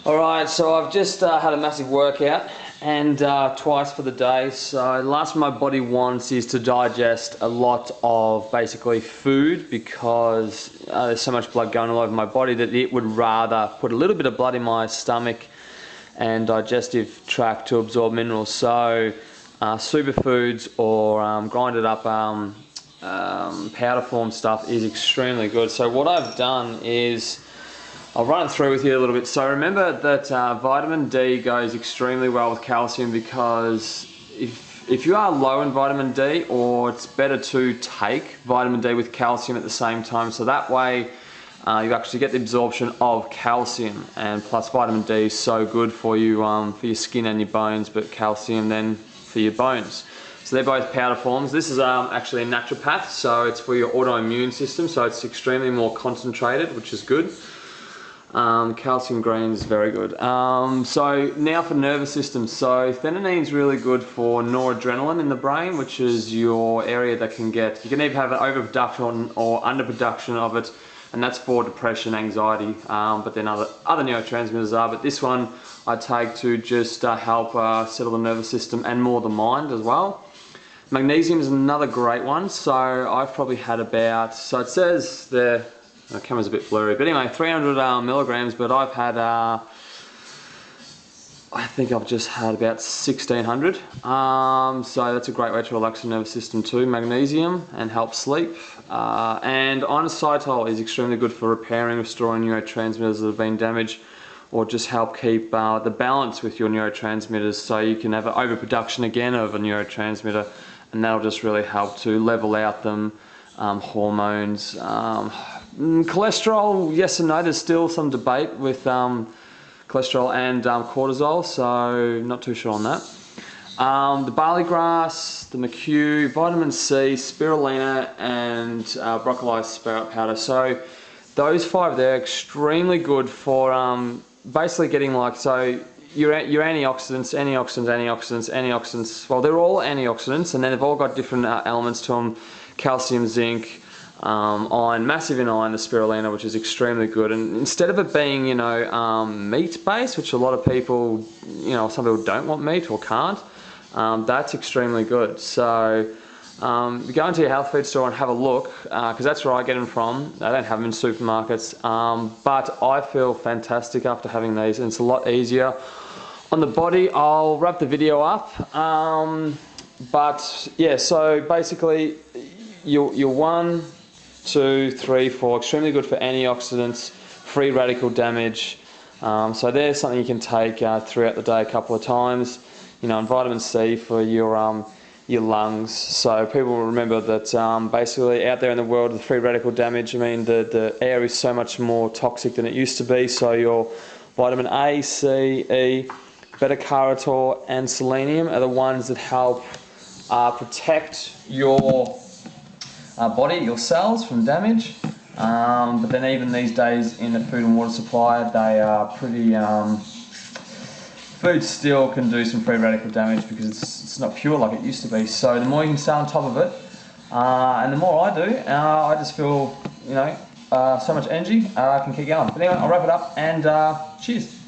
Alright, so I've just had a massive workout and twice for the day. So the last thing my body wants is to digest a lot of basically food because there's so much blood going all over my body that it would rather put a little bit of blood in my stomach and digestive tract to absorb minerals. So superfoods or grinded up powder form stuff is extremely good. So what I've done is I'll run it through with you a little bit. So remember that vitamin D goes extremely well with calcium because if you are low in vitamin D, or it's better to take vitamin D with calcium at the same time, so that way you actually get the absorption of calcium, and plus vitamin D is so good for you for your skin and your bones, but calcium then for your bones. So they're both powder forms. This is actually a naturopath, so it's for your autoimmune system, so it's extremely more concentrated, which is good. Calcium green is very good. So now for nervous system. So theanine is really good for noradrenaline in the brain, which is your area that you can either have an overproduction or underproduction of it, and that's for depression, anxiety, but then other neurotransmitters are. But this one I take to just help settle the nervous system and more the mind as well. Magnesium is another great one. So I've probably had about, so it says there, the camera's a bit blurry, but anyway, 300 milligrams, but I've had, I think I've just had about 1600. So that's a great way to relax the nervous system too, magnesium, and help sleep. And inositol is extremely good for repairing, restoring neurotransmitters that have been damaged, or just help keep the balance with your neurotransmitters, so you can have an overproduction again of a neurotransmitter, and that'll just really help to level out them. Hormones, cholesterol, yes and no. There's still some debate with cholesterol and cortisol, so not too sure on that. The barley grass, the McHugh, vitamin C, spirulina, and broccoli sprout powder. So those five there are extremely good for basically getting so your antioxidants. Well, they're all antioxidants, and then they've all got different elements to them. Calcium, zinc, iron, massive in iron, the spirulina, which is extremely good. And instead of it being, meat based, which a lot of people, some people don't want meat or can't, that's extremely good. So go into your health food store and have a look, because that's where I get them from. I don't have them in supermarkets, but I feel fantastic after having these, and it's a lot easier on the body. I'll wrap the video up. But yeah, so basically you're 1, 2, 3, 4, extremely good for antioxidants, free radical damage. So there's something you can take throughout the day a couple of times. And vitamin C for your lungs. So people remember that basically out there in the world with free radical damage, I mean the air is so much more toxic than it used to be. So your vitamin A, C, E, beta-carotene and selenium are the ones that help protect your body, your cells from damage. But then even these days in the food and water supply, they are pretty, food still can do some free radical damage because it's not pure like it used to be. So the more you can stay on top of it, and the more I do, I just feel, so much energy, I can keep going. But anyway, I'll wrap it up, and cheers.